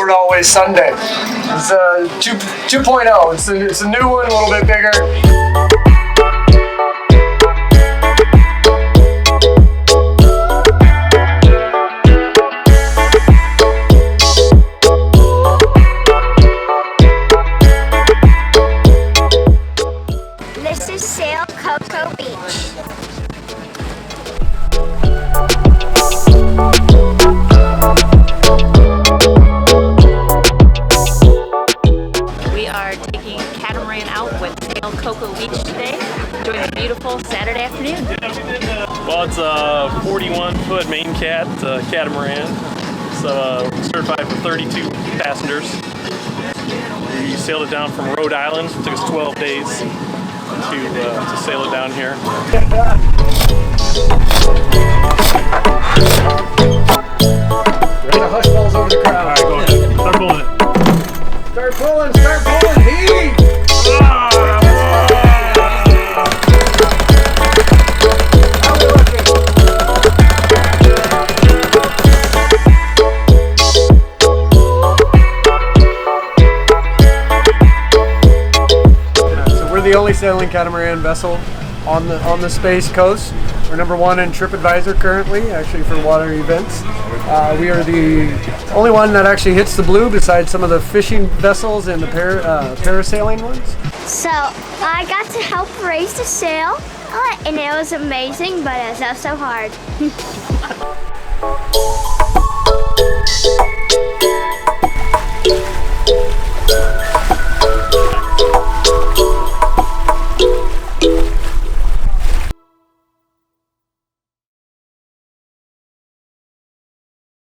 Forward Always Sunday. It's 2.0. It's a new one, a little bit bigger. This is Sail Cocoa Beach. We are taking catamaran out with Sail Cocoa Beach today, enjoying a beautiful Saturday afternoon. Well, it's a 41-foot main catamaran. It's certified for 32 passengers. We sailed it down from Rhode Island. It took us 12 days to sail it down here. Ready to hush balls over the crowd. All right, go ahead. Start pulling it. Start pulling, heave! How we looking? So we're the only sailing catamaran vessel on the Space Coast. We're number 1 in TripAdvisor currently, actually for water events. We are the only one that actually hits the blue besides some of the fishing vessels and the parasailing ones. So I got to help raise the sail, and it was amazing, but it was also hard.